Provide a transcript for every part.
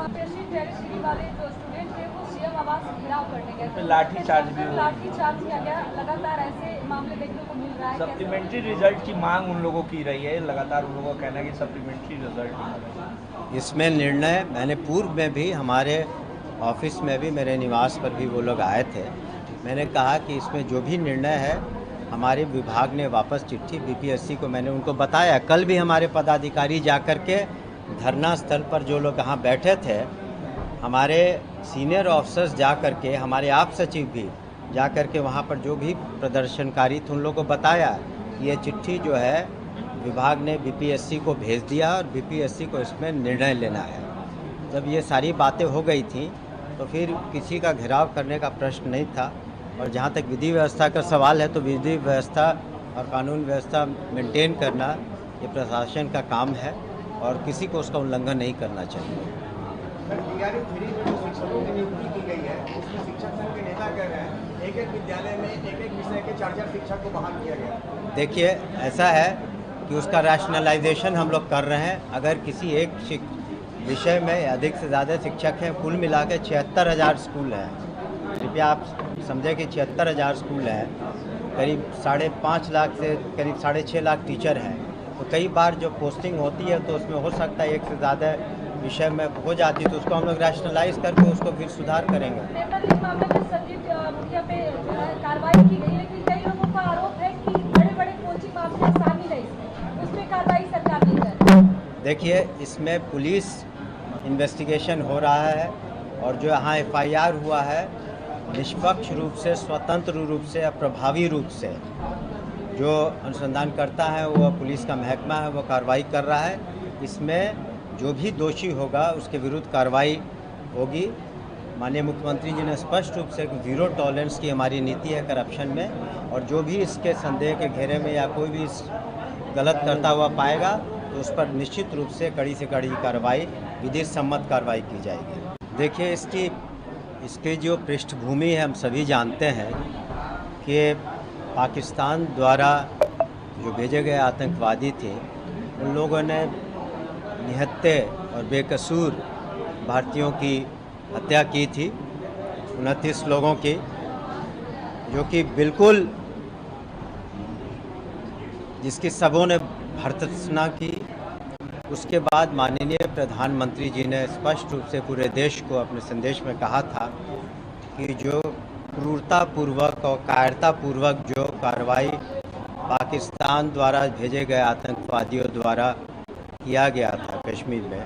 वाले जो स्टूडेंट थे वो सीएम आवास घेराव करने गए, लाठीचार्ज भी हुआ, लाठीचार्ज किया गया। लगातार ऐसे मामले देखने को मिल रहा है। सप्लीमेंट्री रिजल्ट की मांग उन लोगों की रही है, लगातार उन लोगों का कहना है कि सप्लीमेंट्री रिजल्ट। इसमें निर्णय मैंने पूर्व में भी हमारे ऑफिस में भी मेरे निवास पर भी वो लोग आए थे। मैंने कहा कि इसमें जो भी निर्णय है हमारे विभाग ने वापस चिट्ठी बीपीएससी को मैंने उनको बताया। कल भी हमारे पदाधिकारी जाकर के धरना स्थल पर जो लोग यहाँ बैठे थे, हमारे सीनियर ऑफिसर्स जा कर के, हमारे आप सचिव भी जा कर के वहाँ पर जो भी प्रदर्शनकारी थे उन लोगों को बताया कि ये चिट्ठी जो है विभाग ने बीपीएससी को भेज दिया और बीपीएससी को इसमें निर्णय लेना है। जब ये सारी बातें हो गई थी तो फिर किसी का घेराव करने का प्रश्न नहीं था। और जहाँ तक विधि व्यवस्था का सवाल है तो विधि व्यवस्था और कानून व्यवस्था मेंटेन करना ये प्रशासन का काम है और किसी को उसका उल्लंघन नहीं करना चाहिए। शिक्षकों की नियुक्ति की गई है, उसमें शिक्षक संघ के नेता कह रहे हैं एक विद्यालय में एक विषय के 4 शिक्षक को बहाल किया गया। देखिए, ऐसा है कि उसका रैशनलाइजेशन हम लोग कर रहे हैं। अगर किसी एक विषय में अधिक से ज़्यादा शिक्षक हैं, कुल मिला के 76,000 स्कूल हैं। कृपया आप समझें कि 76,000 स्कूल हैं, करीब 5.5 लाख से करीब 6.5 लाख टीचर हैं। तो कई बार जो पोस्टिंग होती है तो उसमें हो सकता है एक से ज़्यादा विषय में हो जाती है, तो उसको हम लोग रैशनलाइज करके उसको फिर सुधार करेंगे। कार्रवाई की गई, लेकिन कई लोगों का आरोप है कि बड़े-बड़े कोचिंग माफिया शामिल है इसमें, उसमें कार्रवाई सरकार नहीं कर रही। देखिए, इसमें पुलिस इन्वेस्टिगेशन हो रहा है और जो यहाँ एफआईआर हुआ है निष्पक्ष रूप से, स्वतंत्र रूप से, प्रभावी रूप से जो अनुसंधान करता है वो पुलिस का महकमा है, वो कार्रवाई कर रहा है। इसमें जो भी दोषी होगा उसके विरुद्ध कार्रवाई होगी। माननीय मुख्यमंत्री जी ने स्पष्ट रूप से 0 टॉलरेंस की हमारी नीति है करप्शन में, और जो भी इसके संदेह के घेरे में या कोई भी इस गलत करता हुआ पाएगा तो उस पर निश्चित रूप से कड़ी से कड़ी कार्रवाई, विधि सम्मत कार्रवाई की जाएगी। देखिए, इसकी जो पृष्ठभूमि है हम सभी जानते हैं कि पाकिस्तान द्वारा जो भेजे गए आतंकवादी थे उन लोगों ने निहत्थे और बेकसूर भारतीयों की हत्या की थी, 29 लोगों की, जो कि बिल्कुल जिसकी सबों ने भर्त्सना की। उसके बाद माननीय प्रधानमंत्री जी ने स्पष्ट रूप से पूरे देश को अपने संदेश में कहा था कि जो क्रूरतापूर्वक और कायरतापूर्वक जो कार्रवाई पाकिस्तान द्वारा भेजे गए आतंकवादियों द्वारा किया गया था कश्मीर में,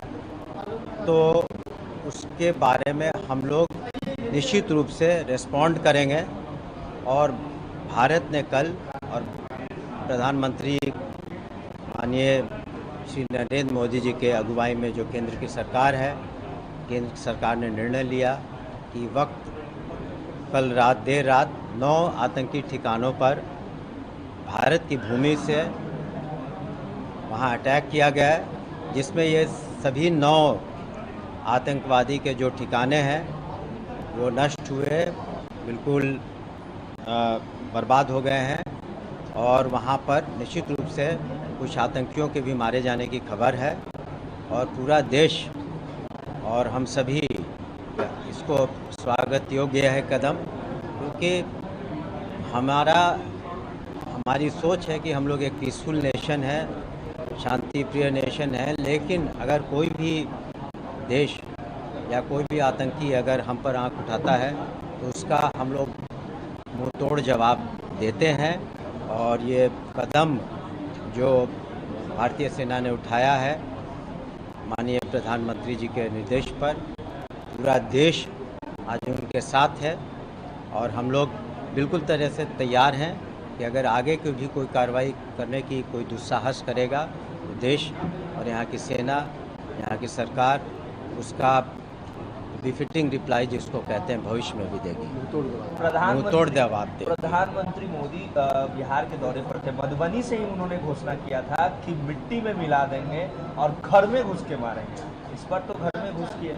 तो उसके बारे में हम लोग निश्चित रूप से रिस्पॉन्ड करेंगे। और भारत ने कल और प्रधानमंत्री माननीय श्री नरेंद्र मोदी जी के अगुवाई में जो केंद्र की सरकार है, केंद्र सरकार ने निर्णय लिया कि कल देर रात 9 आतंकी ठिकानों पर भारत की भूमि से वहां अटैक किया गया है, जिसमें ये सभी 9 आतंकवादी के जो ठिकाने हैं वो नष्ट हुए, बिल्कुल बर्बाद हो गए हैं। और वहाँ पर निश्चित रूप से कुछ आतंकियों के भी मारे जाने की खबर है। और पूरा देश और हम सभी इसको स्वागत योग्य है कदम, क्योंकि हमारी सोच है कि हम लोग एक पीसफुल नेशन है, शांति प्रिय नेशन है। लेकिन अगर कोई भी देश या कोई भी आतंकी अगर हम पर आंख उठाता है तो उसका हम लोग मुंह तोड़ जवाब देते हैं। और ये कदम जो भारतीय सेना ने उठाया है माननीय प्रधानमंत्री जी के निर्देश पर, पूरा देश आज उनके साथ है। और हम लोग बिल्कुल तरह से तैयार हैं कि अगर आगे की भी कोई कार्रवाई करने की कोई दुस्साहस करेगा तो देश और यहाँ की सेना, यहाँ की सरकार उसका बिफिटिंग रिप्लाई जिसको कहते हैं भविष्य में भी देगी, मुंहतोड़ जवाब देगी। प्रधानमंत्री मोदी बिहार के दौरे पर थे, मधुबनी से ही उन्होंने घोषणा किया था कि मिट्टी में मिला देंगे और घर में घुस के मारेंगे। इस पर तो घर में घुस के